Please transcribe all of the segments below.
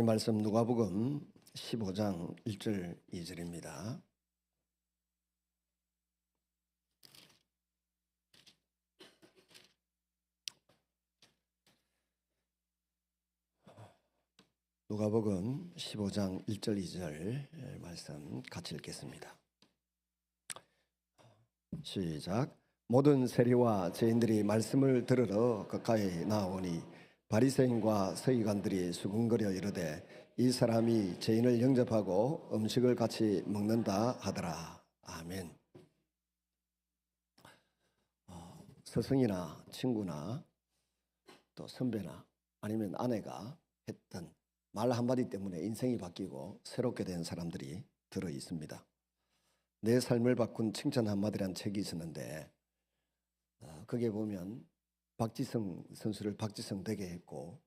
하나님 말씀 누가복음 15장 1절 2절입니다. 누가복음 15장 1절 2절 말씀 같이 읽겠습니다. 시작. 모든 세리와 죄인들이 말씀을 들으러 가까이 나오니 바리새인과 서기관들이 수군거려 이르되 이 사람이 죄인을 영접하고 음식을 같이 먹는다 하더라. 아멘. 스승이나 친구나 또 선배나 아니면 아내가 했던 말 한마디 때문에 인생이 바뀌고 새롭게 된 사람들이 들어 있습니다. 내 삶을 바꾼 칭찬 한마디란 책이 있었는데 거기에 보면 박지성 선수를 박지성 되게 했고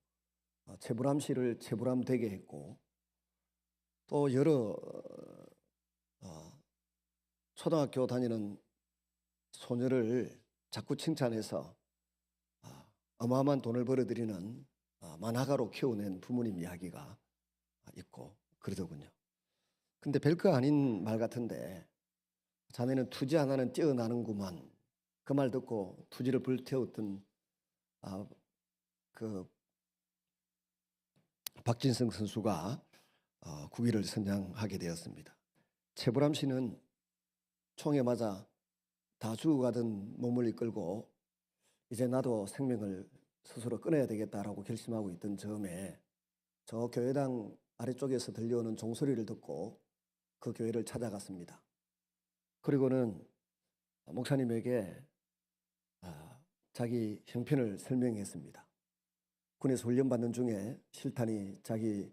최불암 씨를 최불암 되게 했고 또 여러 초등학교 다니는 소녀를 자꾸 칭찬해서 어마어마한 돈을 벌어들이는 만화가로 키워낸 부모님 이야기가 있고 그러더군요. 근데 별거 아닌 말 같은데 자네는 투지 하나는 뛰어나는구만. 그 말 듣고 투지를 불태웠던 그 박진성 선수가 국위를 선양하게 되었습니다. 최불암 씨는 총에 맞아 다 죽어가던 몸을 이끌고 이제 나도 생명을 스스로 끊어야 되겠다라고 결심하고 있던 즈음에 저 교회당 아래쪽에서 들려오는 종소리를 듣고 그 교회를 찾아갔습니다. 그리고는 목사님에게 자기 형편을 설명했습니다. 군에서 훈련받는 중에 실탄이 자기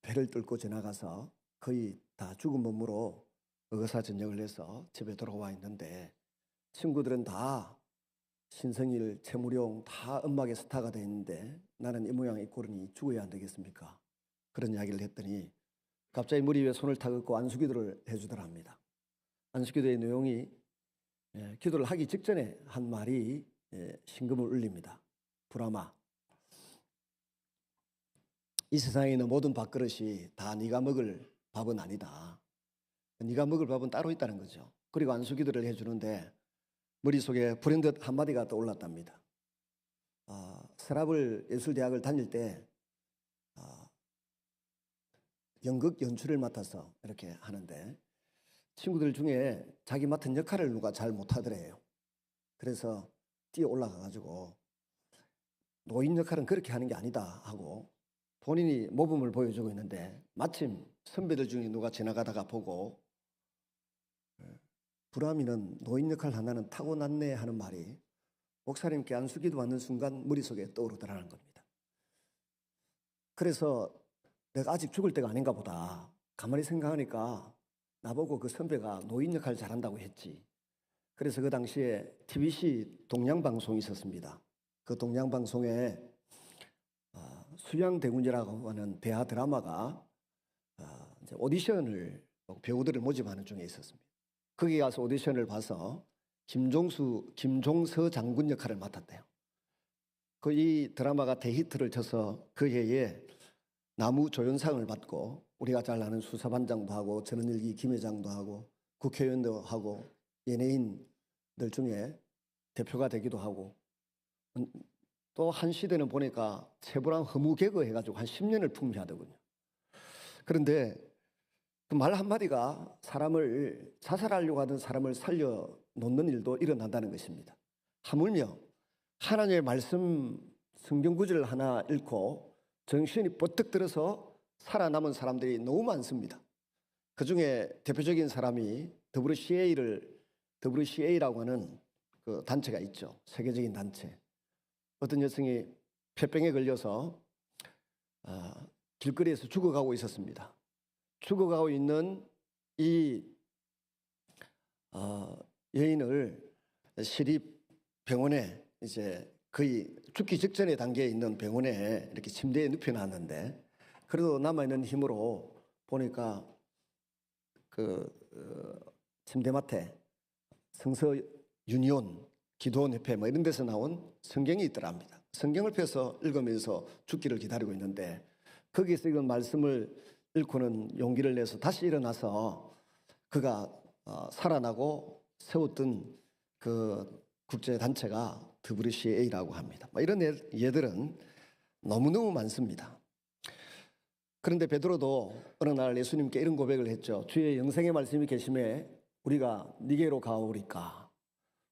배를 뚫고 지나가서 거의 다 죽은 몸으로 의사전역을 해서 집에 돌아와 있는데 친구들은 다 신성일, 최무룡 다 음악의 스타가 돼 있는데 나는 이 모양 이 꼴이니 죽어야 안 되겠습니까? 그런 이야기를 했더니 갑자기 머리 위에 손을 타갖고 안수기도를 해주더랍니다. 안수기도의 내용이 기도를 하기 직전에 한 말이 신금을 울립니다. 불암아, 이 세상에 있는 모든 밥그릇이 다 네가 먹을 밥은 아니다. 네가 먹을 밥은 따로 있다는 거죠. 그리고 안수기도를 해주는데 머릿속에 불현듯 한마디가 떠올랐답니다. 서라벌 예술대학을 다닐 때 연극 연출을 맡아서 이렇게 하는데 친구들 중에 자기 맡은 역할을 누가 잘 못하더래요. 그래서 뛰어 올라가가지고 노인 역할은 그렇게 하는 게 아니다 하고 본인이 모범을 보여주고 있는데 마침 선배들 중에 누가 지나가다가 보고 불암이는 노인 역할 하나는 타고났네 하는 말이 목사님께 안수기도 받는 순간 머릿속에 떠오르더라는 겁니다. 그래서 내가 아직 죽을 때가 아닌가 보다. 가만히 생각하니까 나보고 그 선배가 노인 역할 잘한다고 했지. 그래서 그 당시에 TBC 동양방송이 있었습니다. 그 동양방송에 수양대군이라고 하는 대하 드라마가 이제 오디션을 배우들을 모집하는 중에 있었습니다. 거기 가서 오디션을 봐서 김종서 장군 역할을 맡았대요. 그 이 드라마가 대히트를 쳐서 그 해에 나무조연상을 받고 우리가 잘 아는 수사반장도 하고 전원일기 김회장도 하고 국회의원도 하고 연예인들 중에 대표가 되기도 하고 또 한 시대는 보니까 최불암 허무개그 해가지고 한 10년을 풍미하더군요. 그런데 그 말 한마디가 사람을 자살하려고 하던 사람을 살려놓는 일도 일어난다는 것입니다. 하물며 하나님의 말씀 성경구절 하나 읽고 정신이 버뜩 들어서 살아남은 사람들이 너무 많습니다. 그중에 대표적인 사람이 WCA라고 하는 그 단체가 있죠. 세계적인 단체. 어떤 여성이 폐병에 걸려서 길거리에서 죽어가고 있었습니다. 죽어가고 있는 이 여인을 시립병원에 이제 거의 죽기 직전의 단계에 있는 병원에 이렇게 침대에 눕혀놨는데 그래도 남아있는 힘으로 보니까 침대맡에 성서 유니온 기도원협회 뭐 이런 데서 나온 성경이 있더랍니다. 성경을 펴서 읽으면서 죽기를 기다리고 있는데 거기에서 읽은 말씀을 읽고는 용기를 내서 다시 일어나서 그가 살아나고 세웠던 그 국제단체가 WCA라고 합니다. 이런 예들은 너무너무 많습니다. 그런데 베드로도 어느 날 예수님께 이런 고백을 했죠. 주의 영생의 말씀이 계심에 우리가 니게로 가오리까.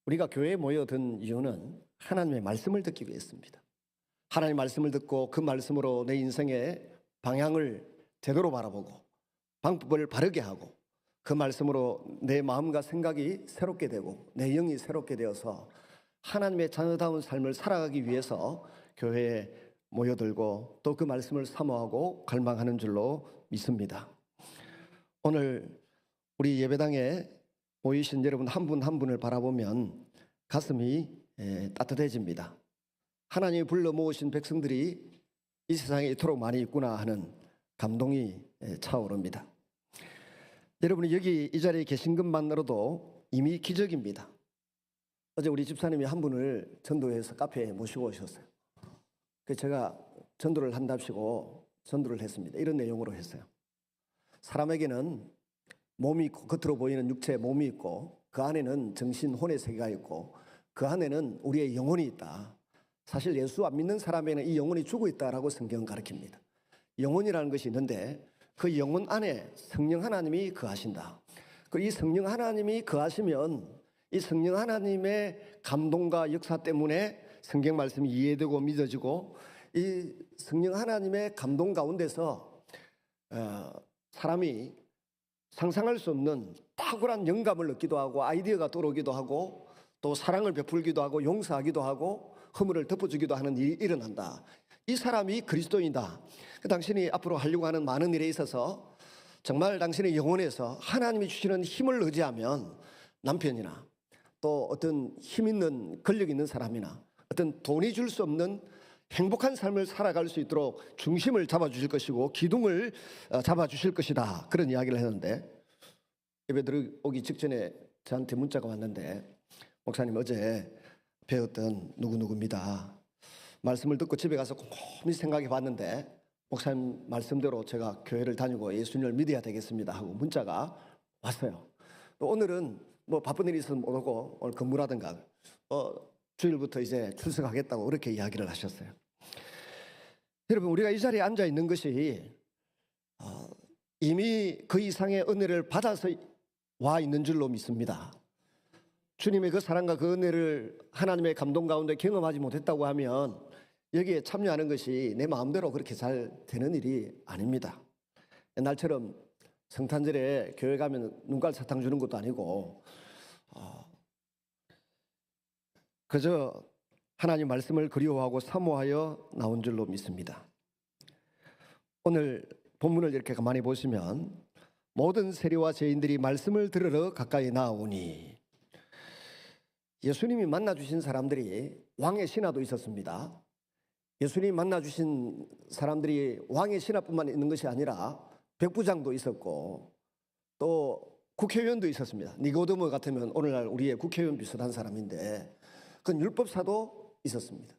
우리가 교회에 모여든 이유는 하나님의 말씀을 듣기 위해서입니다. 하나님의 말씀을 듣고 그 말씀으로 내 인생의 방향을 제대로 바라보고 방법을 바르게 하고 그 말씀으로 내 마음과 생각이 새롭게 되고 내 영이 새롭게 되어서 하나님의 자녀다운 삶을 살아가기 위해서 교회에 모여들고 또 그 말씀을 사모하고 갈망하는 줄로 믿습니다. 오늘 우리 예배당에 모이신 여러분 한 분 한 분을 바라보면 가슴이 따뜻해집니다. 하나님이 불러 모으신 백성들이 이 세상에 이토록 많이 있구나 하는 감동이 차오릅니다. 여러분이 여기 이 자리에 계신 것만으로도 이미 기적입니다. 어제 우리 집사님이 한 분을 전도해서 카페에 모시고 오셨어요. 그래서 제가 전도를 한답시고 전도를 했습니다. 이런 내용으로 했어요. 사람에게는 몸이 있고 겉으로 보이는 육체의 몸이 있고 그 안에는 정신, 혼의 세계가 있고 그 안에는 우리의 영혼이 있다. 사실 예수 안 믿는 사람에게는 이 영혼이 죽어 있다라고 성경은 가르칩니다. 영혼이라는 것이 있는데 그 영혼 안에 성령 하나님이 거하신다. 그리고 이 성령 하나님이 거하시면 이 성령 하나님의 감동과 역사 때문에 성경 말씀이 이해되고 믿어지고 이 성령 하나님의 감동 가운데서 사람이 상상할 수 없는 탁월한 영감을 얻기도 하고 아이디어가 떠오르기도 하고 또 사랑을 베풀기도 하고 용서하기도 하고 허물을 덮어주기도 하는 일이 일어난다. 이 사람이 그리스도인이다. 당신이 앞으로 하려고 하는 많은 일에 있어서 정말 당신의 영혼에서 하나님이 주시는 힘을 의지하면 남편이나 또 어떤 힘 있는 권력 있는 사람이나 어떤 돈이 줄 수 없는 행복한 삶을 살아갈 수 있도록 중심을 잡아주실 것이고 기둥을 잡아주실 것이다. 그런 이야기를 했는데 예배 들어오기 직전에 저한테 문자가 왔는데 목사님 어제 배웠던 누구누구입니다. 말씀을 듣고 집에 가서 곰곰이 생각해 봤는데 목사님 말씀대로 제가 교회를 다니고 예수님을 믿어야 되겠습니다 하고 문자가 왔어요. 또 오늘은 뭐 바쁜 일이 있어서 못 오고 오늘 근무라든가 주일부터 이제 출석하겠다고 그렇게 이야기를 하셨어요. 여러분 우리가 이 자리에 앉아 있는 것이 이미 그 이상의 은혜를 받아서 와 있는 줄로 믿습니다. 주님의 그 사랑과 그 은혜를 하나님의 감동 가운데 경험하지 못했다고 하면 여기에 참여하는 것이 내 마음대로 그렇게 잘 되는 일이 아닙니다. 옛날처럼 성탄절에 교회 가면 눈깔 사탕 주는 것도 아니고 그저 하나님 말씀을 그리워하고 사모하여 나온 줄로 믿습니다. 오늘 본문을 이렇게 가만히 보시면 모든 세리와 죄인들이 말씀을 들으러 가까이 나오니 예수님이 만나주신 사람들이 왕의 신하도 있었습니다. 예수님이 만나주신 사람들이 왕의 신하뿐만 있는 것이 아니라 백부장도 있었고 또 국회의원도 있었습니다. 니고데모 같으면 오늘날 우리의 국회의원 비슷한 사람인데 그건 율법사도 있었습니다.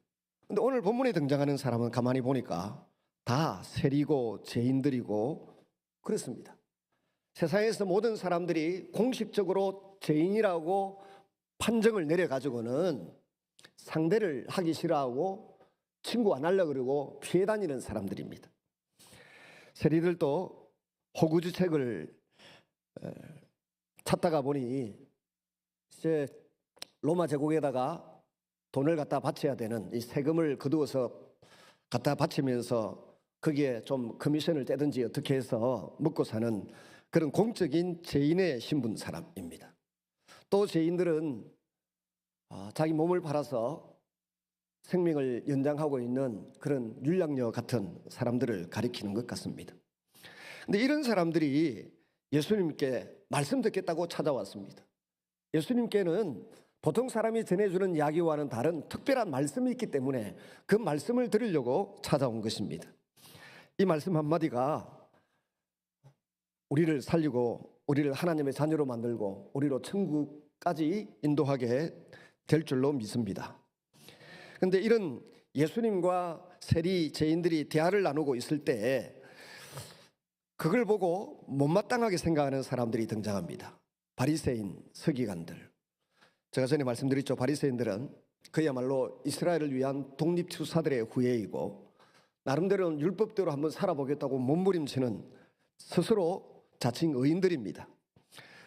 그런데 오늘 본문에 등장하는 사람은 가만히 보니까 다 세리고 죄인들이고 그렇습니다. 세상에서 모든 사람들이 공식적으로 죄인이라고 판정을 내려가지고는 상대를 하기 싫어하고 친구 안 하려고 그러고 피해 다니는 사람들입니다. 세리들도 호구주책을 찾다가 보니 이제 로마 제국에다가 돈을 갖다 바쳐야 되는 이 세금을 거두어서 갖다 바치면서 거기에 좀 커미션을 떼든지 어떻게 해서 먹고 사는 그런 공적인 죄인의 신분 사람입니다. 또 죄인들은 자기 몸을 팔아서 생명을 연장하고 있는 그런 율량녀 같은 사람들을 가리키는 것 같습니다. 그런데 이런 사람들이 예수님께 말씀 듣겠다고 찾아왔습니다. 예수님께는 보통 사람이 전해주는 이야기와는 다른 특별한 말씀이 있기 때문에 그 말씀을 들으려고 찾아온 것입니다. 이 말씀 한마디가 우리를 살리고 우리를 하나님의 자녀로 만들고 우리로 천국까지 인도하게 될 줄로 믿습니다. 그런데 이런 예수님과 세리 죄인들이 대화를 나누고 있을 때 그걸 보고 못마땅하게 생각하는 사람들이 등장합니다. 바리새인, 서기관들. 제가 전에 말씀드렸죠. 바리새인들은 그야말로 이스라엘을 위한 독립투사들의 후예이고 나름대로는 율법대로 한번 살아보겠다고 몸부림치는 스스로 자칭 의인들입니다.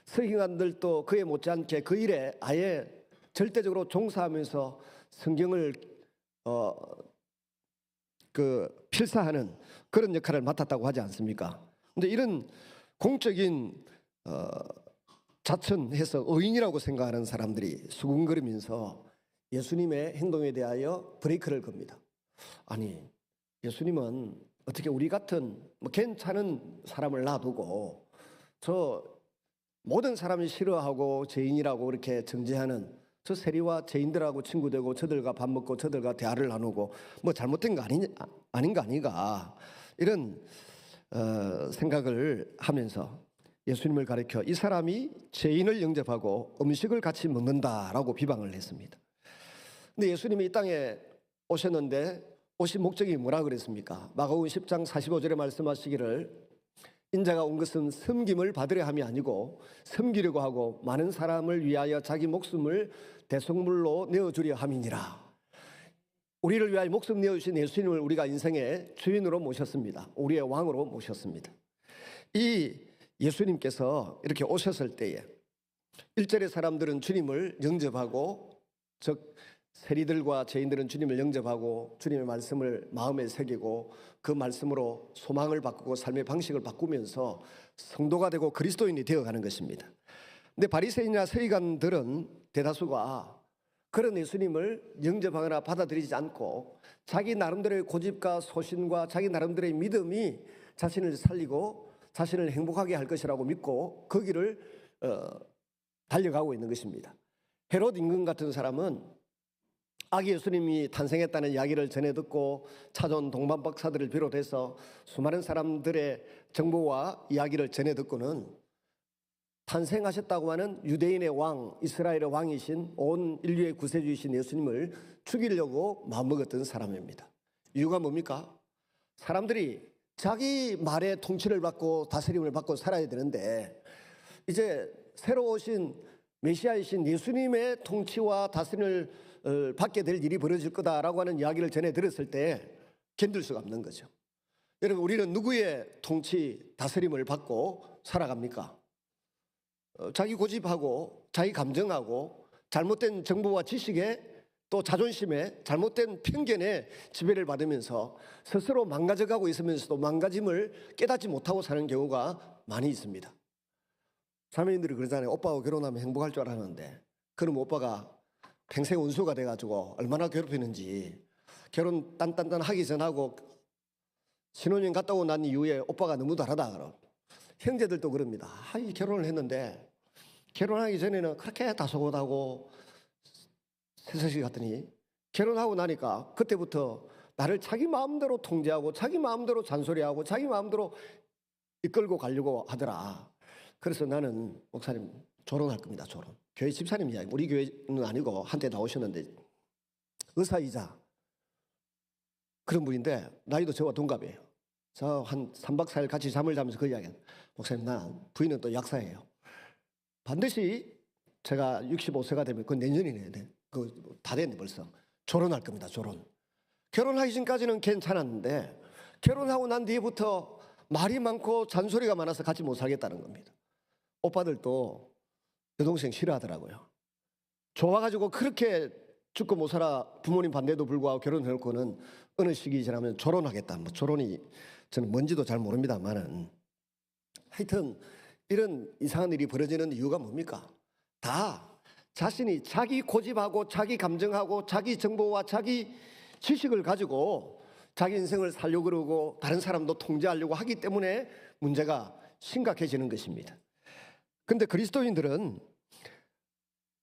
서기관들도 그에 못지않게 그 일에 아예 절대적으로 종사하면서 성경을 필사하는 그런 역할을 맡았다고 하지 않습니까? 근데 이런 공적인 자천해서 의인이라고 생각하는 사람들이 수군거리면서 예수님의 행동에 대하여 브레이크를 겁니다. 아니, 예수님은 어떻게 우리 같은 괜찮은 사람을 놔두고 저 모든 사람이 싫어하고 죄인이라고 그렇게 정죄하는 저 세리와 죄인들하고 친구되고 저들과 밥 먹고 저들과 대화를 나누고 잘못된 거 아닌가 아닌가 이런 생각을 하면서 예수님을 가리켜 이 사람이 죄인을 영접하고 음식을 같이 먹는다라고 비방을 했습니다. 근데 예수님이 이 땅에 오셨는데 오신 목적이 뭐라 그랬습니까? 마가복음 10장 45절에 말씀하시기를 인자가 온 것은 섬김을 받으려 함이 아니고 섬기려고 하고 많은 사람을 위하여 자기 목숨을 대속물로 내어주려 함이니라. 우리를 위하여 목숨 내어주신 예수님을 우리가 인생의 주인으로 모셨습니다. 우리의 왕으로 모셨습니다. 이 예수님께서 이렇게 오셨을 때에 일절의 사람들은 주님을 영접하고 즉 세리들과 죄인들은 주님을 영접하고 주님의 말씀을 마음에 새기고 그 말씀으로 소망을 바꾸고 삶의 방식을 바꾸면서 성도가 되고 그리스도인이 되어가는 것입니다. 근데 바리새인이나 서기관들은 대다수가 그런 예수님을 영접하거나 받아들이지 않고 자기 나름대로의 고집과 소신과 자기 나름대로의 믿음이 자신을 살리고 자신을 행복하게 할 것이라고 믿고 그 길을 달려가고 있는 것입니다. 헤롯 임금 같은 사람은 아기 예수님이 탄생했다는 이야기를 전해 듣고 찾아온 동방 박사들을 비롯해서 수많은 사람들의 정보와 이야기를 전해 듣고는 탄생하셨다고 하는 유대인의 왕, 이스라엘의 왕이신 온 인류의 구세주이신 예수님을 죽이려고 마음먹었던 사람입니다. 이유가 뭡니까? 사람들이 자기 말의 통치를 받고 다스림을 받고 살아야 되는데 이제 새로 오신 메시아이신 예수님의 통치와 다스림을 받게 될 일이 벌어질 거다라고 하는 이야기를 전해 들었을 때 견딜 수가 없는 거죠. 여러분, 우리는 누구의 통치, 다스림을 받고 살아갑니까? 자기 고집하고 자기 감정하고 잘못된 정보와 지식에 또 자존심에 잘못된 편견에 지배를 받으면서 스스로 망가져가고 있으면서도 망가짐을 깨닫지 못하고 사는 경우가 많이 있습니다. 자매님들이 그러잖아요. 오빠하고 결혼하면 행복할 줄 알았는데 그럼 오빠가 평생 원수가 돼가지고 얼마나 괴롭히는지 결혼 딴딴딴 하기 전하고 신혼여행 갔다 오고 난 이후에 오빠가 너무 다르다. 그럼 형제들도 그럽니다. 이 결혼을 했는데 결혼하기 전에는 그렇게 다소곳하고 세상시 같더니 결혼하고 나니까 그때부터 나를 자기 마음대로 통제하고 자기 마음대로 잔소리하고 자기 마음대로 이끌고 가려고 하더라. 그래서 나는 목사님 결혼할 겁니다. 결혼. 교회 집사님 이야기. 우리 교회는 아니고 한때 나오셨는데 의사이자 그런 분인데 나이도 저와 동갑이에요. 저 한 3박 4일 같이 잠을 자면서 그 이야기는 목사님 나 부인은 또 약사예요. 반드시 제가 65세가 되면 그 내년이네. 그 다 됐네 벌써. 결혼할 겁니다. 결혼하기 전까지는 괜찮았는데 결혼하고 난 뒤부터 말이 많고 잔소리가 많아서 같이 못 살겠다는 겁니다. 오빠들도 여동생 싫어하더라고요. 좋아가지고 그렇게 죽고 못 살아 부모님 반대도 불구하고 결혼해놓고는 어느 시기 지나면 결혼하겠다. 결혼이 저는 뭔지도 잘 모릅니다만은 하여튼 이런 이상한 일이 벌어지는 이유가 뭡니까? 다 자신이 자기 고집하고 자기 감정하고 자기 정보와 자기 지식을 가지고 자기 인생을 살려고 그러고 다른 사람도 통제하려고 하기 때문에 문제가 심각해지는 것입니다. 그런데 그리스도인들은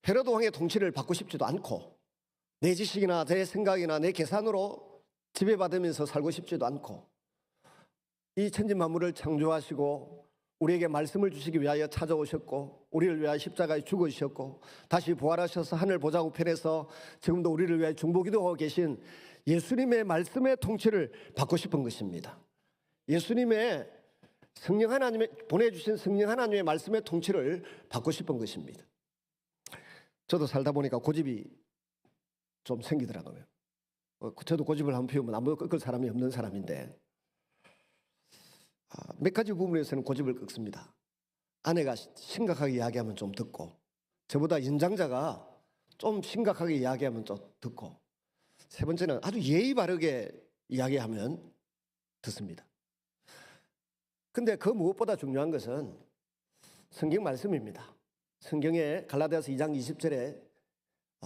헤로드 왕의 통치를 받고 싶지도 않고 내 지식이나 내 생각이나 내 계산으로 지배받으면서 살고 싶지도 않고 이 천지 만물을 창조하시고 우리에게 말씀을 주시기 위하여 찾아오셨고 우리를 위하여 십자가에 죽으셨고 다시 부활하셔서 하늘 보좌 우편에서 지금도 우리를 위하여 중보기도하고 계신 예수님의 말씀의 통치를 받고 싶은 것입니다. 예수님의 성령 하나님의 보내주신 성령 하나님의 말씀의 통치를 받고 싶은 것입니다. 저도 살다 보니까 고집이 좀 생기더라고요. 저도 고집을 한번 피우면 아무도 꺾을 사람이 없는 사람인데 몇 가지 부분에서는 고집을 꺾습니다. 아내가 심각하게 이야기하면 좀 듣고, 저보다 연장자가 좀 심각하게 이야기하면 좀 듣고, 세 번째는 아주 예의 바르게 이야기하면 듣습니다. 근데 그 무엇보다 중요한 것은 성경 말씀입니다. 성경에 갈라디아서 2장 20절에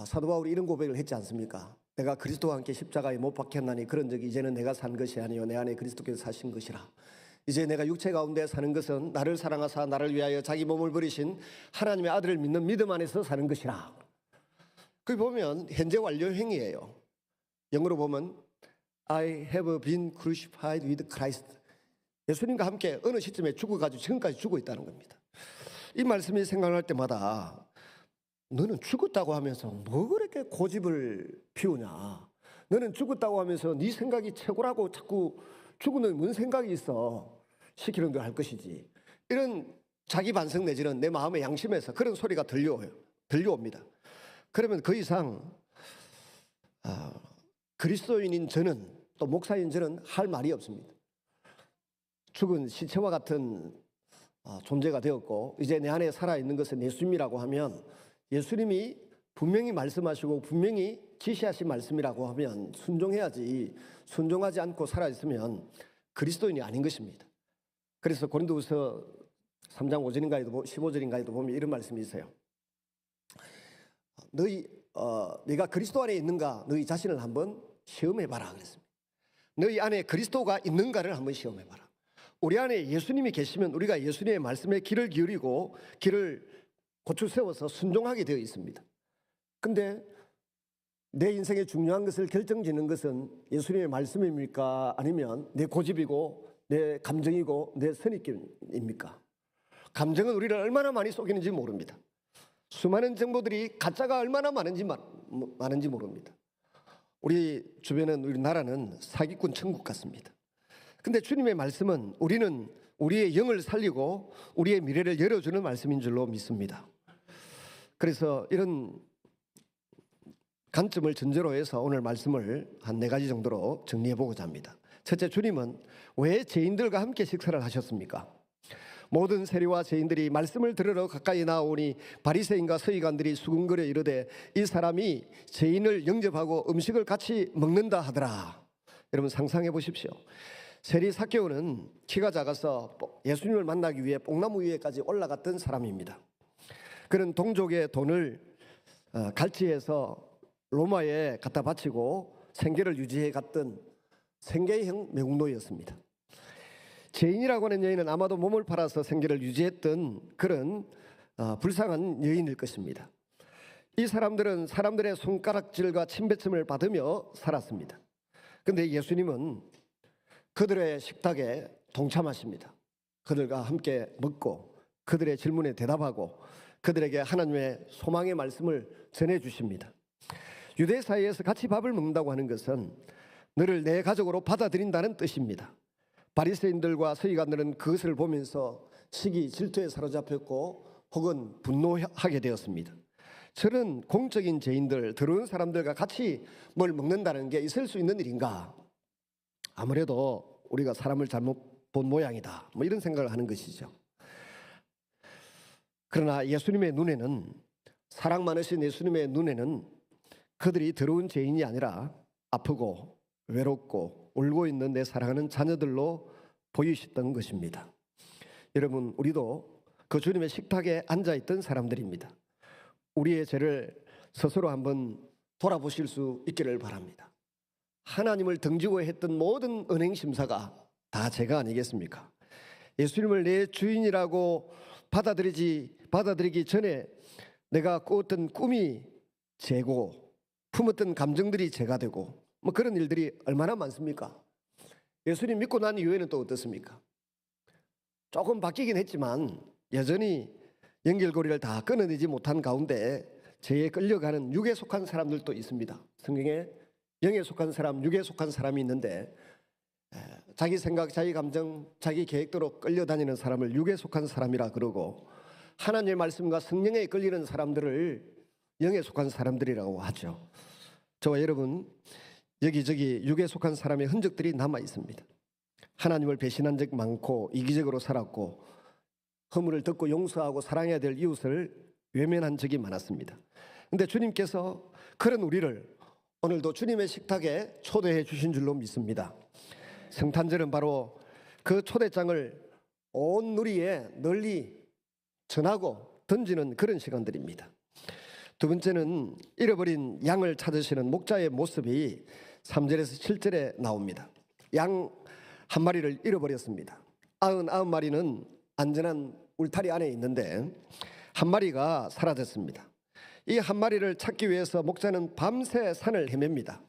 사도 바울이 이런 고백을 했지 않습니까? 내가 그리스도와 함께 십자가에 못 박혔나니 그런 적이 이제는 내가 산 것이 아니요 내 안에 그리스도께서 사신 것이라. 이제 내가 육체 가운데 사는 것은 나를 사랑하사 나를 위하여 자기 몸을 버리신 하나님의 아들을 믿는 믿음 안에서 사는 것이라. 거기 보면 현재 완료형이에요. 영어로 보면 I have been crucified with Christ. 예수님과 함께 어느 시점에 죽어가지고 지금까지 죽어 있다는 겁니다. 이 말씀이 생각날 때마다 너는 죽었다고 하면서 뭐 그렇게 고집을 피우냐. 너는 죽었다고 하면서 네 생각이 최고라고 자꾸 죽은 놈이 뭔 생각이 있어. 시키는 대로 할 것이지. 이런 자기 반성 내지는 내 마음의 양심에서 그런 소리가 들려옵니다. 그러면 그 이상 그리스도인인 저는 또 목사인 저는 할 말이 없습니다. 죽은 시체와 같은 존재가 되었고 이제 내 안에 살아있는 것은 예수님이라고 하면 예수님이 분명히 말씀하시고 분명히 지시하신 말씀이라고 하면 순종해야지, 순종하지 않고 살아있으면 그리스도인이 아닌 것입니다. 그래서 고린도후서 3장 5절인가에도 15절인가에도 보면 이런 말씀이 있어요. 네가 그리스도 안에 있는가 너희 자신을 한번 시험해봐라 그랬습니다. 너희 안에 그리스도가 있는가를 한번 시험해봐라. 우리 안에 예수님이 계시면 우리가 예수님의 말씀에 귀를 기울이고 귀를 고추 세워서 순종하게 되어 있습니다. 근데 내 인생의 중요한 것을 결정짓는 것은 예수님의 말씀입니까? 아니면 내 고집이고 내 감정이고 내 선입견입니까? 감정은 우리를 얼마나 많이 속이는지 모릅니다. 수많은 정보들이 가짜가 얼마나 많은지 모릅니다. 우리 주변은 우리나라는 사기꾼 천국 같습니다. 근데 주님의 말씀은 우리는 우리의 영을 살리고 우리의 미래를 열어주는 말씀인 줄로 믿습니다. 그래서 이런 관점을 전제로 해서 오늘 말씀을 한 4가지 정도로 정리해 보고자 합니다. 첫째, 주님은 왜 죄인들과 함께 식사를 하셨습니까? 모든 세리와 죄인들이 말씀을 들으러 가까이 나오니 바리새인과 서기관들이 수군거려 이르되 이 사람이 죄인을 영접하고 음식을 같이 먹는다 하더라. 여러분 상상해 보십시오. 세리 삭개오는 키가 작아서 예수님을 만나기 위해 뽕나무 위에까지 올라갔던 사람입니다. 그는 동족의 돈을 갈취해서 로마에 갖다 바치고 생계를 유지해 갔던 생계형 매국노였습니다. 죄인이라고 하는 여인은 아마도 몸을 팔아서 생계를 유지했던 그런 불쌍한 여인일 것입니다. 이 사람들은 사람들의 손가락질과 침뱉음을 받으며 살았습니다. 그런데 예수님은 그들의 식탁에 동참하십니다. 그들과 함께 먹고 그들의 질문에 대답하고 그들에게 하나님의 소망의 말씀을 전해주십니다. 유대 사회에서 같이 밥을 먹는다고 하는 것은 너를 내 가족으로 받아들인다는 뜻입니다. 바리새인들과 서기관들은 그것을 보면서 시기 질투에 사로잡혔고 혹은 분노하게 되었습니다. 저는 공적인 죄인들, 더러운 사람들과 같이 뭘 먹는다는 게 있을 수 있는 일인가? 아무래도 우리가 사람을 잘못 본 모양이다, 뭐 이런 생각을 하는 것이죠. 그러나 예수님의 눈에는, 사랑 많으신 예수님의 눈에는 그들이 더러운 죄인이 아니라 아프고 외롭고 울고 있는 내 사랑하는 자녀들로 보이셨던 것입니다. 여러분, 우리도 그 주님의 식탁에 앉아있던 사람들입니다. 우리의 죄를 스스로 한번 돌아보실 수 있기를 바랍니다. 하나님을 등지고 했던 모든 은행심사가 다 죄가 아니겠습니까? 예수님을 내 주인이라고 받아들이기 전에 내가 꾸었던 꿈이 죄고 품었던 감정들이 죄가 되고 뭐 그런 일들이 얼마나 많습니까? 예수님 믿고 난 이후에는 또 어떻습니까? 조금 바뀌긴 했지만 여전히 연결고리를 다 끊어내지 못한 가운데 죄에 끌려가는 육에 속한 사람들도 있습니다. 성경에 영에 속한 사람, 육에 속한 사람이 있는데 자기 생각, 자기 감정, 자기 계획대로 끌려다니는 사람을 육에 속한 사람이라 그러고 하나님의 말씀과 성령에 끌리는 사람들을 영에 속한 사람들이라고 하죠. 저와 여러분 여기저기 육에 속한 사람의 흔적들이 남아 있습니다. 하나님을 배신한 적 많고 이기적으로 살았고 허물을 듣고 용서하고 사랑해야 될 이웃을 외면한 적이 많았습니다. 그런데 주님께서 그런 우리를 오늘도 주님의 식탁에 초대해 주신 줄로 믿습니다. 성탄절은 바로 그 초대장을 온 누리에 널리 전하고 던지는 그런 시간들입니다. 두 번째는 잃어버린 양을 찾으시는 목자의 모습이 3절에서 7절에 나옵니다. 양 한 마리를 잃어버렸습니다. 99마리는 안전한 울타리 안에 있는데 한 마리가 사라졌습니다. 이 한 마리를 찾기 위해서 목자는 밤새 산을 헤맵니다.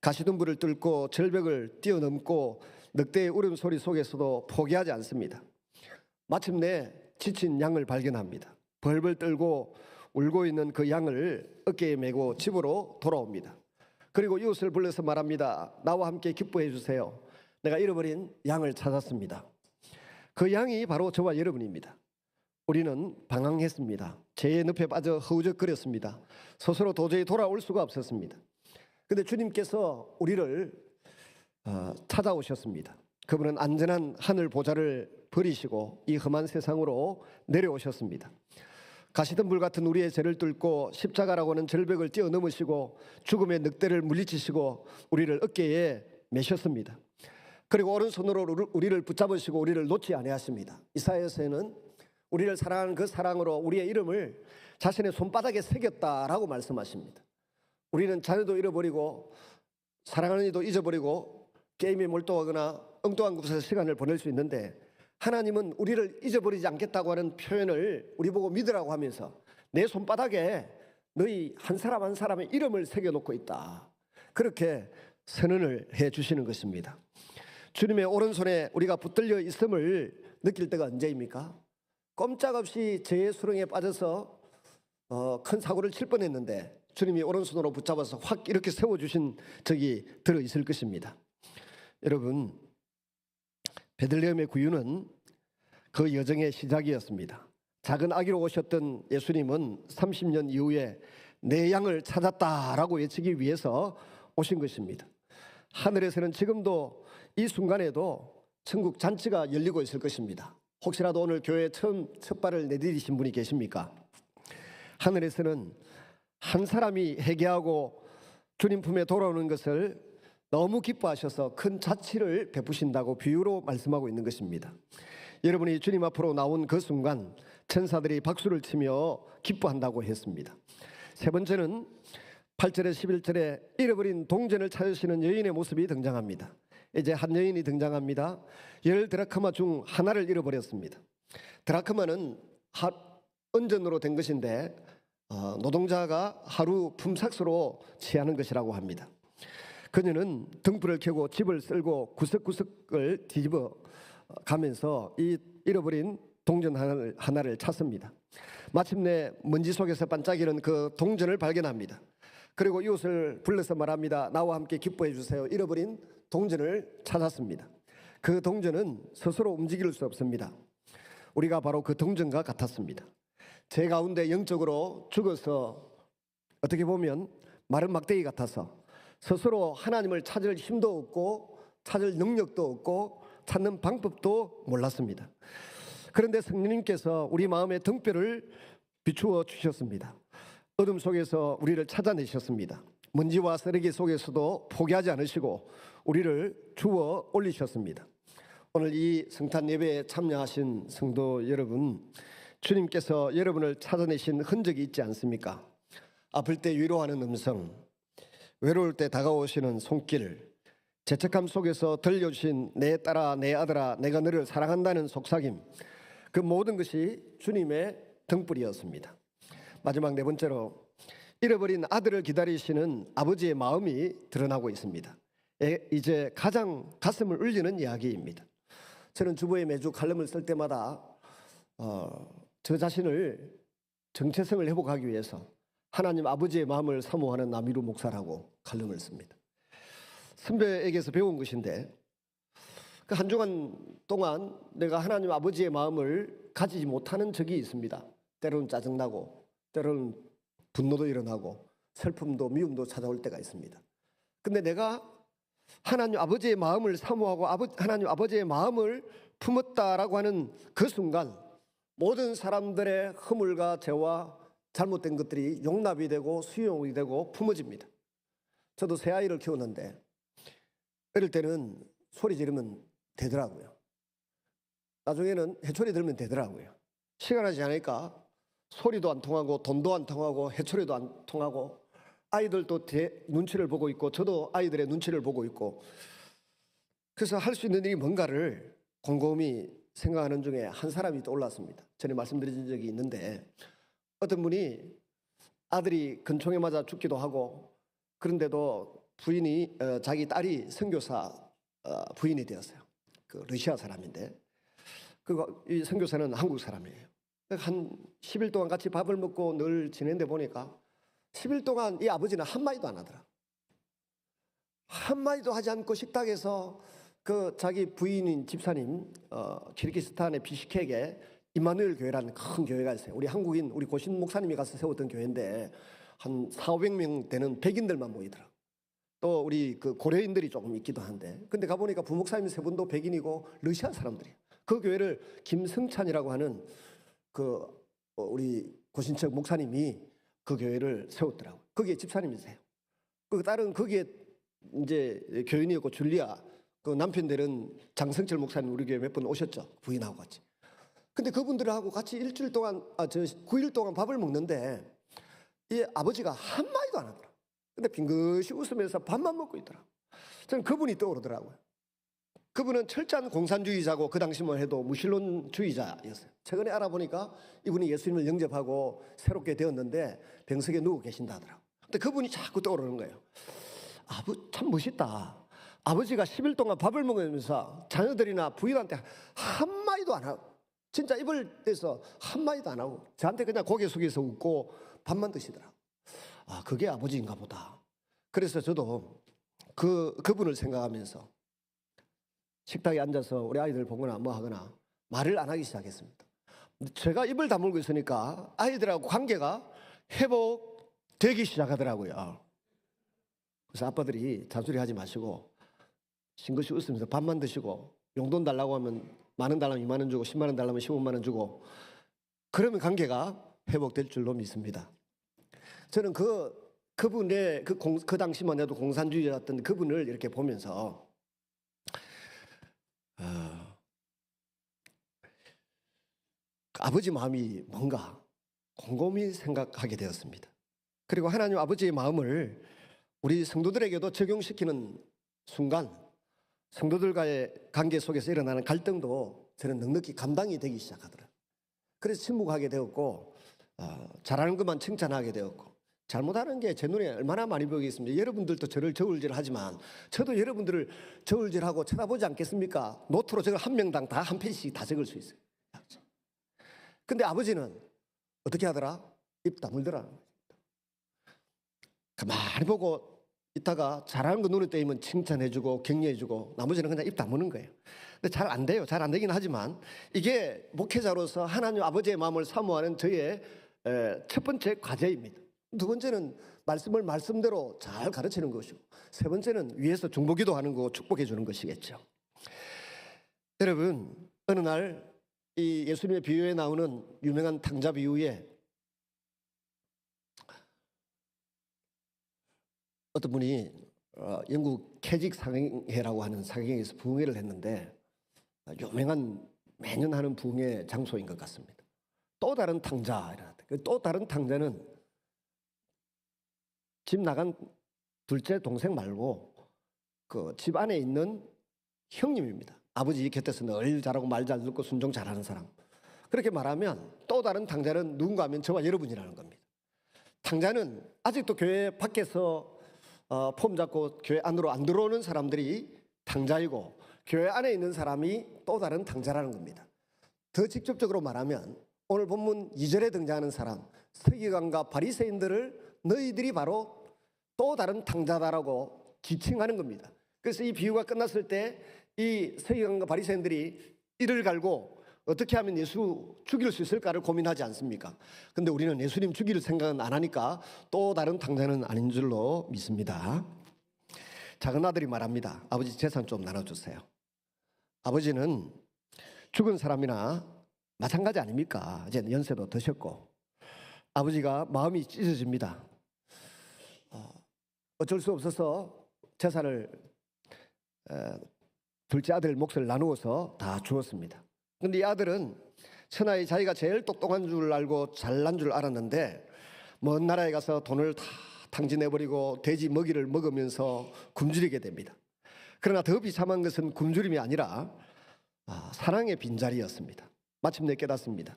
가시덤불을 뚫고 절벽을 뛰어넘고 늑대의 울음소리 속에서도 포기하지 않습니다. 마침내 지친 양을 발견합니다. 벌벌 떨고 울고 있는 그 양을 어깨에 메고 집으로 돌아옵니다. 그리고 이웃을 불러서 말합니다. 나와 함께 기뻐해 주세요. 내가 잃어버린 양을 찾았습니다. 그 양이 바로 저와 여러분입니다. 우리는 방황했습니다. 죄의 늪에 빠져 허우적거렸습니다. 스스로 도저히 돌아올 수가 없었습니다. 그런데 주님께서 우리를 찾아오셨습니다. 그분은 안전한 하늘 보좌를 버리시고 이 험한 세상으로 내려오셨습니다. 가시덤불 같은 우리의 죄를 뚫고 십자가라고 하는 절벽을 뛰어넘으시고 죽음의 늑대를 물리치시고 우리를 어깨에 메셨습니다. 그리고 오른손으로 우리를 붙잡으시고 우리를 놓지 아니하십니다. 이사야서에는 우리를 사랑하는 그 사랑으로 우리의 이름을 자신의 손바닥에 새겼다라고 말씀하십니다. 우리는 자녀도 잃어버리고 사랑하는 이도 잊어버리고 게임에 몰두하거나 엉뚱한 곳에서 시간을 보낼 수 있는데 하나님은 우리를 잊어버리지 않겠다고 하는 표현을 우리 보고 믿으라고 하면서 내 손바닥에 너희 한 사람 한 사람의 이름을 새겨놓고 있다. 그렇게 선언을 해 주시는 것입니다. 주님의 오른손에 우리가 붙들려 있음을 느낄 때가 언제입니까? 꼼짝없이 죄의 수렁에 빠져서 큰 사고를 칠 뻔했는데 주님이 오른손으로 붙잡아서 확 이렇게 세워주신 적이 들어있을 것입니다. 여러분, 베들레헴의 구유는 그 여정의 시작이었습니다. 작은 아기로 오셨던 예수님은 30년 이후에 내 양을 찾았다라고 외치기 위해서 오신 것입니다. 하늘에서는 지금도 이 순간에도 천국 잔치가 열리고 있을 것입니다. 혹시라도 오늘 교회에 처음 첫 발을 내디디신 분이 계십니까? 하늘에서는 한 사람이 회개하고 주님 품에 돌아오는 것을 너무 기뻐하셔서 큰 자치를 베푸신다고 비유로 말씀하고 있는 것입니다. 여러분이 주님 앞으로 나온 그 순간 천사들이 박수를 치며 기뻐한다고 했습니다. 세 번째는 8절에 11절에 잃어버린 동전을 찾으시는 여인의 모습이 등장합니다. 이제 한 여인이 등장합니다. 10드라크마 중 하나를 잃어버렸습니다. 드라크마는 은전으로 된 것인데 노동자가 하루 품삯으로 취하는 것이라고 합니다. 그녀는 등불을 켜고 집을 쓸고 구석구석을 뒤집어 가면서 이 잃어버린 동전 하나를 찾습니다. 마침내 먼지 속에서 반짝이는 그 동전을 발견합니다. 그리고 이웃을 불러서 말합니다. 나와 함께 기뻐해 주세요. 잃어버린 동전을 찾았습니다. 그 동전은 스스로 움직일 수 없습니다. 우리가 바로 그 동전과 같았습니다. 제 가운데 영적으로 죽어서 어떻게 보면 마른 막대기 같아서 스스로 하나님을 찾을 힘도 없고 찾을 능력도 없고 찾는 방법도 몰랐습니다. 그런데 성령님께서 우리 마음의 등불을 비추어 주셨습니다. 어둠 속에서 우리를 찾아내셨습니다. 먼지와 쓰레기 속에서도 포기하지 않으시고 우리를 주워 올리셨습니다. 오늘 이 성탄 예배에 참여하신 성도 여러분, 주님께서 여러분을 찾아내신 흔적이 있지 않습니까? 아플 때 위로하는 음성, 외로울 때 다가오시는 손길, 죄책감 속에서 들려주신 내 딸아 내 아들아 내가 너를 사랑한다는 속삭임, 그 모든 것이 주님의 등불이었습니다. 마지막 네 번째로 잃어버린 아들을 기다리시는 아버지의 마음이 드러나고 있습니다. 이제 가장 가슴을 울리는 이야기입니다. 저는 주보에 매주 칼럼을 쓸 때마다 저 자신을 정체성을 회복하기 위해서 하나님 아버지의 마음을 사모하는 남이루 목사라고 칼럼을 씁니다. 선배에게서 배운 것인데 그 한 주간 동안 내가 하나님 아버지의 마음을 가지지 못하는 적이 있습니다. 때로는 짜증나고 때로는 분노도 일어나고 슬픔도 미움도 찾아올 때가 있습니다. 근데 내가 하나님 아버지의 마음을 사모하고 하나님 아버지의 마음을 품었다라고 하는 그 순간 모든 사람들의 허물과 죄와 잘못된 것들이 용납이 되고 수용이 되고 품어집니다. 저도 새 아이를 키우는데 어릴 때는 소리 지르면 되더라고요. 나중에는 해초리 들면 되더라고요. 시간이 지나니까 소리도 안 통하고 돈도 안 통하고 해초리도 안 통하고 아이들도 제 눈치를 보고 있고 저도 아이들의 눈치를 보고 있고 그래서 할 수 있는 일이 뭔가를 곰곰이 생각하는 중에 한 사람이 떠올랐습니다. 전에 말씀드린 적이 있는데 어떤 분이 아들이 근총에 맞아 죽기도 하고 그런데도 부인이 자기 딸이 선교사 부인이 되었어요. 그 러시아 사람인데 이 선교사는 한국 사람이에요. 한 10일 동안 같이 밥을 먹고 늘 지내는데 보니까 10일 동안 이 아버지는 한마디도 안 하더라. 한마디도 하지 않고 식탁에서 그 자기 부인인 집사님 키르기스탄의 비시케크에 임마누엘 교회라는 큰 교회가 있어요. 우리 한국인 우리 고신 목사님이 가서 세웠던 교회인데 한 400명 되는 백인들만 모이더라. 또 우리 그 고려인들이 조금 있기도 한데 근데 가보니까 부목사님 세 분도 백인이고 러시아 사람들이에요. 그 교회를 김승찬이라고 하는 그 우리 고신척 목사님이 그 교회를 세웠더라고요. 거기에 집사님이세요. 그 딸은 거기에 이제 교인이었고 줄리아 그 남편 되는 장성철 목사님 우리 교회 몇 번 오셨죠. 부인하고 같이. 근데 그분들하고 같이 일주일 동안 9일 동안 밥을 먹는데 이 아버지가 한마디도 안 하더라. 근데 빙긋이 웃으면서 밥만 먹고 있더라. 저는 그분이 떠오르더라고요. 그분은 철저한 공산주의자고 그 당시만 해도 무신론주의자였어요. 최근에 알아보니까 이분이 예수님을 영접하고 새롭게 되었는데 병석에 누워 계신다 하더라고요. 근데 그분이 자꾸 떠오르는 거예요. 참 멋있다. 아버지가 10일 동안 밥을 먹으면서 자녀들이나 부인한테 한마디도 안 하고 진짜 입을 떼서 한마디도 안 하고 저한테 그냥 고개 숙여서 웃고 밥만 드시더라고요. 그게 아버지인가 보다. 그래서 저도 그분을 생각하면서 식탁에 앉아서 우리 아이들 보거나 뭐 하거나 말을 안 하기 시작했습니다. 제가 입을 다물고 있으니까 아이들하고 관계가 회복되기 시작하더라고요. 그래서 아빠들이 잔소리 하지 마시고 싱긋이 웃으면서 밥만 드시고 용돈 달라고 하면 10,000원 달라면 20,000원 주고 10만 원 달라면 15만 원 주고 그러면 관계가 회복될 줄로 믿습니다. 저는 그분의 그 당시만 해도 공산주의였던 그분을 이렇게 보면서 아버지 마음이 뭔가 곰곰이 생각하게 되었습니다. 그리고 하나님 아버지의 마음을 우리 성도들에게도 적용시키는 순간 성도들과의 관계 속에서 일어나는 갈등도 저는 넉넉히 감당이 되기 시작하더라고요. 그래서 침묵하게 되었고 잘하는 것만 칭찬하게 되었고 잘못하는 게 제 눈에 얼마나 많이 보이겠습니까? 여러분들도 저를 저울질하지만 저도 여러분들을 저울질하고 쳐다보지 않겠습니까? 노트로 저걸 한 명당 다 한 페이지씩 다 적을 수 있어요. 근데 아버지는 어떻게 하더라? 입 다물더라. 가만히 보고 있다가 잘하는 거 눈에 띄면 칭찬해주고 격려해주고 나머지는 그냥 입 다무는 거예요. 근데 잘 안 돼요. 잘 안 되긴 하지만 이게 목회자로서 하나님 아버지의 마음을 사모하는 저의 첫 번째 과제입니다. 두 번째는 말씀을 말씀대로 잘 가르치는 것이고 세 번째는 위에서 중보기도 하는 거 축복해 주는 것이겠죠. 여러분 어느 날 이 예수님의 비유에 나오는 유명한 탕자 비유에 어떤 분이 영국 캐직 상회라고 하는 상회에서 부흥회를 했는데 유명한 매년 하는 부흥회 장소인 것 같습니다. 또 다른 탕자, 또 다른 탕자는 집 나간 둘째 동생 말고 그 집 안에 있는 형님입니다. 아버지 곁에서 늘 잘하고 말 잘 듣고 순종 잘하는 사람. 그렇게 말하면 또 다른 탕자는 누군가 하면 저와 여러분이라는 겁니다. 탕자는 아직도 교회 밖에서 폼 잡고 교회 안으로 안 들어오는 사람들이 탕자이고 교회 안에 있는 사람이 또 다른 탕자라는 겁니다. 더 직접적으로 말하면 오늘 본문 2절에 등장하는 사람, 서기관과 바리새인들을 너희들이 바로 또 다른 탕자다라고 지칭하는 겁니다. 그래서 이 비유가 끝났을 때 이 서기관과 바리새인들이 이를 갈고 어떻게 하면 예수 죽일 수 있을까를 고민하지 않습니까? 근데 우리는 예수님 죽일 생각은 안 하니까 또 다른 탕자는 아닌 줄로 믿습니다. 작은 아들이 말합니다. 아버지 재산 좀 나눠주세요. 아버지는 죽은 사람이나 마찬가지 아닙니까? 이제 연세도 드셨고 아버지가 마음이 찢어집니다. 어쩔 수 없어서 재산을 둘째 아들 몫을 나누어서 다 주었습니다. 근데 이 아들은 천하에 자기가 제일 똑똑한 줄 알고 잘난 줄 알았는데 먼 나라에 가서 돈을 다 탕진해버리고 돼지 먹이를 먹으면서 굶주리게 됩니다. 그러나 더 비참한 것은 굶주림이 아니라 사랑의 빈자리였습니다. 마침내 깨닫습니다.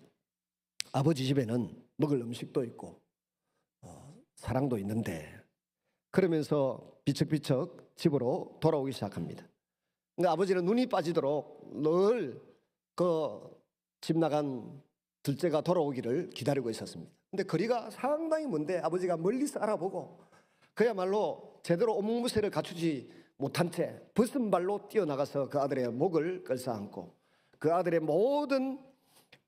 아버지 집에는 먹을 음식도 있고 사랑도 있는데, 그러면서 비척비척 집으로 돌아오기 시작합니다. 근데 아버지는 눈이 빠지도록 늘 그 집 나간 둘째가 돌아오기를 기다리고 있었습니다. 근데 거리가 상당히 먼데 아버지가 멀리서 알아보고 그야말로 제대로 옷무새를 갖추지 못한 채 벗은 발로 뛰어나가서 그 아들의 목을 끌어안고 그 아들의 모든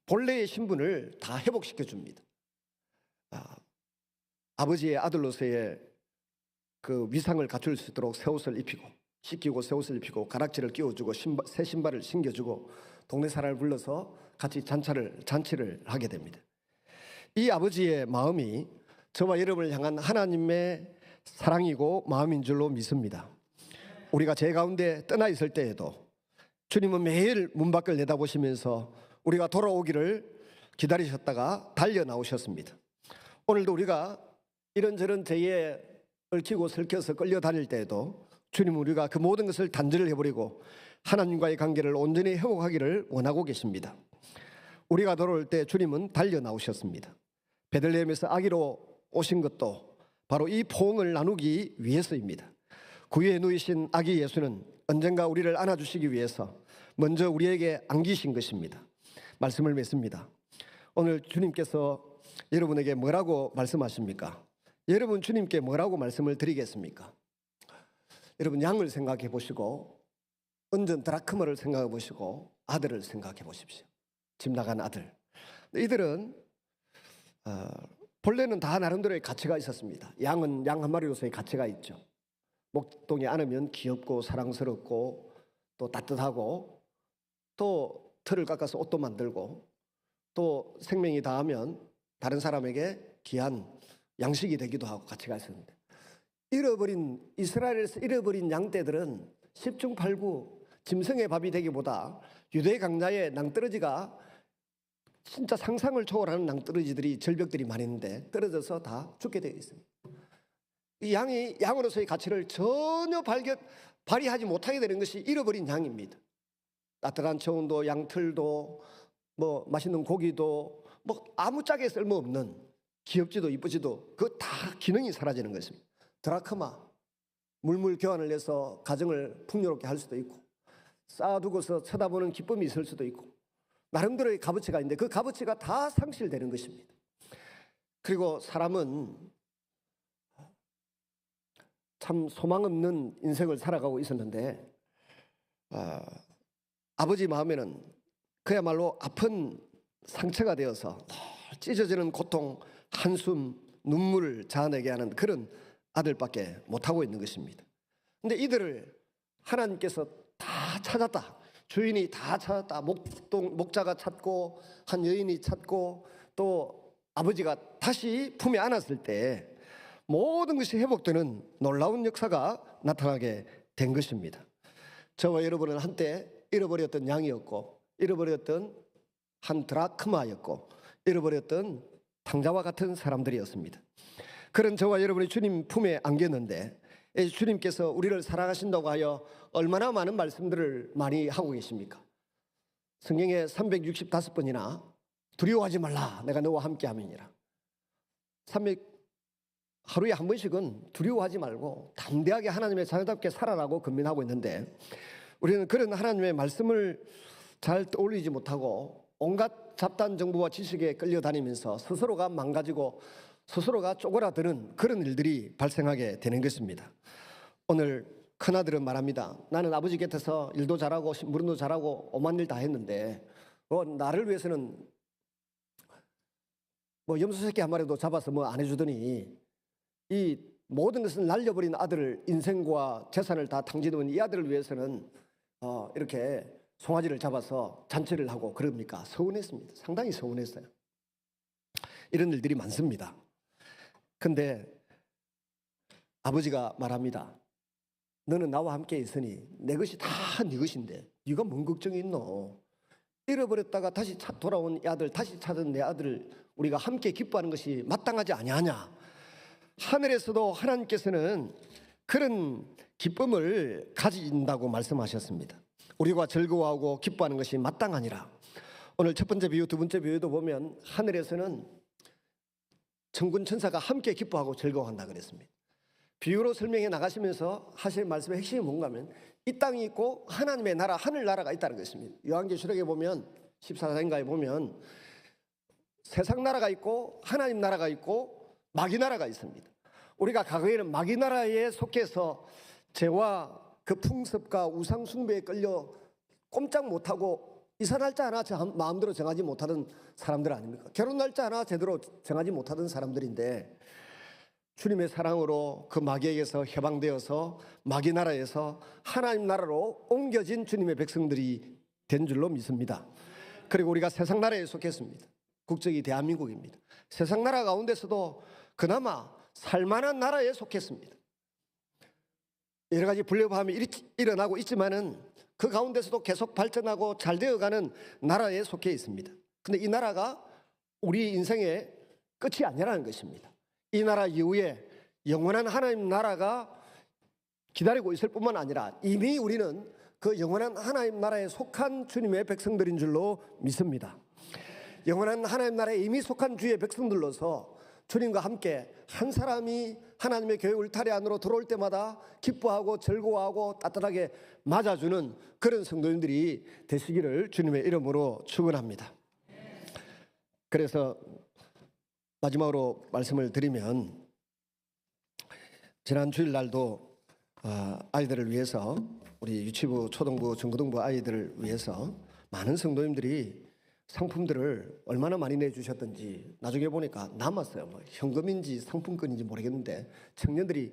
본래의 신분을 다 회복시켜 줍니다. 아버지의 아들로서의 그 위상을 갖출 수 있도록 새 옷을 입히고 씻기고 새 옷을 입히고 가락지를 끼워주고 새 신발을 신겨주고 동네 사람을 불러서 같이 잔치를 하게 됩니다. 이 아버지의 마음이 저와 여러분을 향한 하나님의 사랑이고 마음인 줄로 믿습니다. 우리가 제 가운데 떠나 있을 때에도 주님은 매일 문 밖을 내다보시면서 우리가 돌아오기를 기다리셨다가 달려 나오셨습니다. 오늘도 우리가 이런저런 죄에 얽히고 설켜서 끌려다닐 때에도 주님은 우리가 그 모든 것을 단절을 해버리고 하나님과의 관계를 온전히 회복하기를 원하고 계십니다. 우리가 돌아올 때 주님은 달려 나오셨습니다. 베들레헴에서 아기로 오신 것도 바로 이 포옹을 나누기 위해서입니다. 구유에 누이신 아기 예수는 언젠가 우리를 안아주시기 위해서 먼저 우리에게 안기신 것입니다. 말씀을 맺습니다. 오늘 주님께서 여러분에게 뭐라고 말씀하십니까? 여러분 주님께 뭐라고 말씀을 드리겠습니까? 여러분 양을 생각해 보시고 은전 드라크마를 생각해 보시고 아들을 생각해 보십시오. 집 나간 아들. 이들은 본래는 다 나름대로의 가치가 있었습니다. 양은 양 한 마리로서의 가치가 있죠. 목동에 안으면 귀엽고 사랑스럽고 또 따뜻하고 또 털을 깎아서 옷도 만들고 또 생명이 다하면 다른 사람에게 귀한 양식이 되기도 하고 가치가 있었는데, 이스라엘에서 잃어버린 양떼들은 10중 8구 짐승의 밥이 되기보다 유대 강자의 낭떠러지가 진짜 상상을 초월하는 낭떠러지들이 절벽들이 많이 있는데 떨어져서 다 죽게 되어 있습니다. 이 양이 양으로서의 가치를 전혀 발휘하지 못하게 되는 것이 잃어버린 양입니다. 따뜻한 체온도 양털도 뭐 맛있는 고기도 뭐 아무짝에 쓸모없는, 귀엽지도 이쁘지도 그 다 기능이 사라지는 것입니다. 드라크마, 물물 교환을 해서 가정을 풍요롭게 할 수도 있고 쌓아두고서 쳐다보는 기쁨이 있을 수도 있고 나름대로의 값어치가 있는데 그 값어치가 다 상실되는 것입니다. 그리고 사람은 참 소망 없는 인생을 살아가고 있었는데 아버지 마음에는 그야말로 아픈 상처가 되어서 찢어지는 고통, 한숨, 눈물을 자아내게 하는 그런 아들밖에 못하고 있는 것입니다. 그런데 이들을 하나님께서 다 찾았다. 주인이 다 찾았다. 목자가 찾고 한 여인이 찾고 또 아버지가 다시 품에 안았을 때 모든 것이 회복되는 놀라운 역사가 나타나게 된 것입니다. 저와 여러분은 한때 잃어버렸던 양이었고 잃어버렸던 한 드라크마였고 잃어버렸던 탕자와 같은 사람들이었습니다. 그런 저와 여러분이 주님 품에 안겼는데 주님께서 우리를 사랑하신다고 하여 얼마나 많은 말씀들을 많이 하고 계십니까? 성경에 365번이나 두려워하지 말라, 내가 너와 함께 함이니라. 하루에 한 번씩은 두려워하지 말고 담대하게 하나님의 자녀답게 살아라고 권면하고 있는데, 우리는 그런 하나님의 말씀을 잘 떠올리지 못하고 온갖 잡다한 정보와 지식에 끌려다니면서 스스로가 망가지고 스스로가 쪼그라드는 그런 일들이 발생하게 되는 것입니다. 오늘 큰아들은 말합니다. 나는 아버지 곁에서 일도 잘하고 무릇도 잘하고 오만 일 다 했는데 나를 위해서는 염소 새끼 한 마리도 잡아서 안 해주더니 이 모든 것을 날려버린 아들을 인생과 재산을 다 탕진해온 이 아들을 위해서는 이렇게 송아지를 잡아서 잔치를 하고 그럽니까? 서운했습니다. 상당히 서운했어요. 이런 일들이 많습니다. 근데 아버지가 말합니다. 너는 나와 함께 있으니 내 것이 다 네 것인데 네가 뭔 걱정이 있노? 잃어버렸다가 다시 돌아온 이 아들, 다시 찾은 내 아들을 우리가 함께 기뻐하는 것이 마땅하지 아니하냐? 하늘에서도 하나님께서는 그런 기쁨을 가진다고 말씀하셨습니다. 우리가 즐거워하고 기뻐하는 것이 마땅하니라. 오늘 첫 번째 비유, 두 번째 비유도 보면 하늘에서는 천군 천사가 함께 기뻐하고 즐거워한다 그랬습니다. 비유로 설명해 나가시면서 하실 말씀의 핵심이 뭔가 하면 이 땅이 있고 하나님의 나라, 하늘나라가 있다는 것입니다. 요한계시록에 보면 14장인가에 보면 세상 나라가 있고 하나님 나라가 있고 마귀 나라가 있습니다. 우리가 과거에는 마귀 나라에 속해서 죄와 그 풍습과 우상 숭배에 끌려 꼼짝 못하고 이사 날짜 하나 마음대로 정하지 못하던 사람들 아닙니까? 결혼 날짜 하나 제대로 정하지 못하던 사람들인데 주님의 사랑으로 그 마귀에게서 해방되어서 마귀 나라에서 하나님 나라로 옮겨진 주님의 백성들이 된 줄로 믿습니다. 그리고 우리가 세상 나라에 속했습니다. 국적이 대한민국입니다. 세상 나라 가운데서도 그나마 살만한 나라에 속했습니다. 여러 가지 불협화음이 일어나고 있지만은 그 가운데서도 계속 발전하고 잘 되어가는 나라에 속해 있습니다. 근데 이 나라가 우리 인생의 끝이 아니라는 것입니다. 이 나라 이후에 영원한 하나님 나라가 기다리고 있을 뿐만 아니라 이미 우리는 그 영원한 하나님 나라에 속한 주님의 백성들인 줄로 믿습니다. 영원한 하나님 나라에 이미 속한 주의 백성들로서 주님과 함께 한 사람이 하나님의 교회 울타리 안으로 들어올 때마다 기뻐하고 즐거워하고 따뜻하게 맞아주는 그런 성도님들이 되시기를 주님의 이름으로 축원합니다. 그래서 마지막으로 말씀을 드리면 지난 주일날도 아이들을 위해서 우리 유치부, 초등부, 중고등부 아이들을 위해서 많은 성도님들이 상품들을 얼마나 많이 내주셨던지 나중에 보니까 남았어요. 현금인지 상품권인지 모르겠는데 청년들이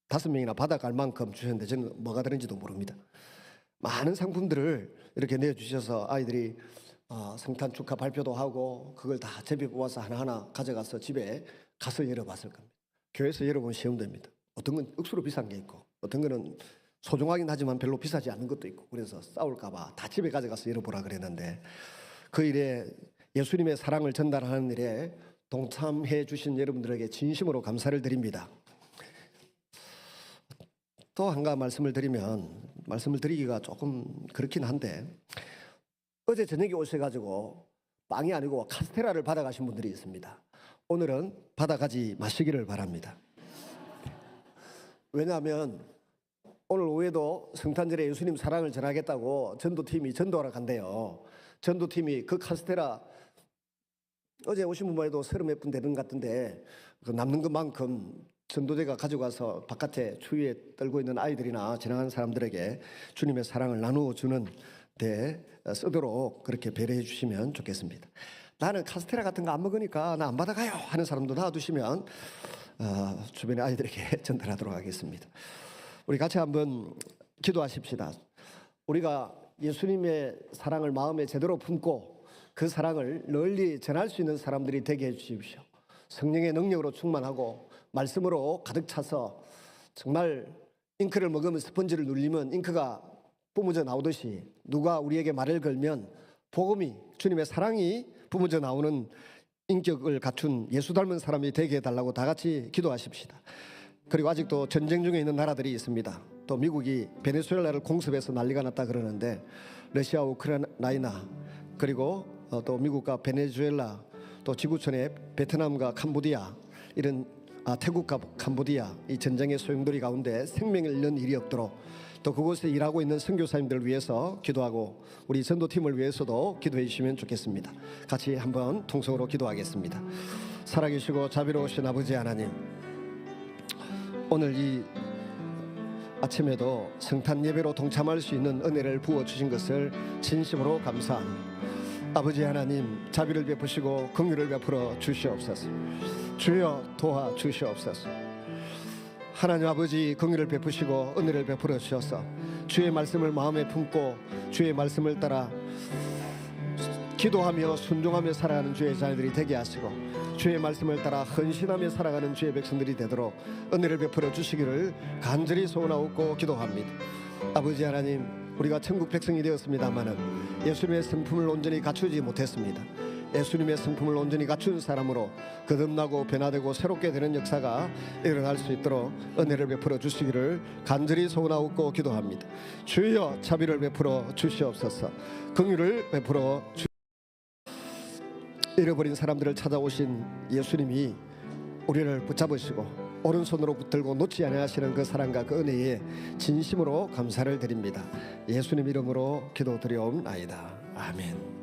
5명이나 받아갈 만큼 주셨는데 저는 뭐가 들은지도 모릅니다. 많은 상품들을 이렇게 내주셔서 아이들이 성탄 축하 발표도 하고 그걸 다 제비 뽑아서 하나하나 가져가서 집에 가서 열어봤을 겁니다. 교회에서 열어보면 시험 됩니다. 어떤 건 억수로 비싼 게 있고 어떤 거는 소중하긴 하지만 별로 비싸지 않은 것도 있고 그래서 싸울까 봐 다 집에 가져가서 열어보라 그랬는데 그 일에 예수님의 사랑을 전달하는 일에 동참해 주신 여러분들에게 진심으로 감사를 드립니다. 또 한 가지 말씀을 드리기가 조금 그렇긴 한데 어제 저녁에 오셔가지고 빵이 아니고 카스테라를 받아가신 분들이 있습니다. 오늘은 받아가지 마시기를 바랍니다. 왜냐하면 오늘 오후에도 성탄절에 예수님 사랑을 전하겠다고 전도팀이 전도하러 간대요. 전도팀이 그 카스테라 어제 오신 분만 해도 30몇 분 되는 것 같은데 그 남는 것만큼 전도대가 가져가서 바깥에 추위에 떨고 있는 아이들이나 지나가는 사람들에게 주님의 사랑을 나누어 주는 데 쓰도록 그렇게 배려해 주시면 좋겠습니다. 나는 카스테라 같은 거 안 먹으니까 나 안 받아가요 하는 사람도 놔두시면 주변의 아이들에게 전달하도록 하겠습니다. 우리 같이 한번 기도하십시다. 우리가 예수님의 사랑을 마음에 제대로 품고 그 사랑을 널리 전할 수 있는 사람들이 되게 해주십시오. 성령의 능력으로 충만하고 말씀으로 가득 차서 정말 잉크를 먹으면 스펀지를 눌리면 잉크가 뿜어져 나오듯이 누가 우리에게 말을 걸면 복음이 주님의 사랑이 뿜어져 나오는 인격을 갖춘 예수 닮은 사람이 되게 해달라고 다 같이 기도하십시다. 그리고 아직도 전쟁 중에 있는 나라들이 있습니다. 또 미국이 베네수엘라를 공습해서 난리가 났다 그러는데 러시아, 우크라이나 그리고 또 미국과 베네수엘라 또 지구촌의 베트남과 캄보디아 이런 태국과 캄보디아 이 전쟁의 소용돌이 가운데 생명을 잃는 일이 없도록, 또 그곳에 일하고 있는 선교사님들을 위해서 기도하고 우리 전도팀을 위해서도 기도해 주시면 좋겠습니다. 같이 한번 통성으로 기도하겠습니다. 살아계시고 자비로우신 아버지 하나님, 오늘 이 아침에도 성탄 예배로 동참할 수 있는 은혜를 부어주신 것을 진심으로 감사합니다. 아버지 하나님, 자비를 베푸시고 긍휼을 베풀어 주시옵소서. 주여 도와주시옵소서. 하나님 아버지, 긍휼을 베푸시고 은혜를 베풀어 주셔서 주의 말씀을 마음에 품고 주의 말씀을 따라 기도하며 순종하며 살아가는 주의 자녀들이 되게 하시고, 주의 말씀을 따라 헌신하며 살아가는 주의 백성들이 되도록 은혜를 베풀어 주시기를 간절히 소원하고 기도합니다. 아버지 하나님, 우리가 천국 백성이 되었습니다마는 예수님의 성품을 온전히 갖추지 못했습니다. 예수님의 성품을 온전히 갖춘 사람으로 거듭나고 변화되고 새롭게 되는 역사가 일어날 수 있도록 은혜를 베풀어 주시기를 간절히 소원하고 기도합니다. 주여 자비를 베풀어 주시옵소서. 긍휼을 베풀어 잃어버린 사람들을 찾아오신 예수님이 우리를 붙잡으시고 오른손으로 붙들고 놓지 아니하시는 그 사랑과 그 은혜에 진심으로 감사를 드립니다. 예수님 이름으로 기도드리옵나이다. 아멘.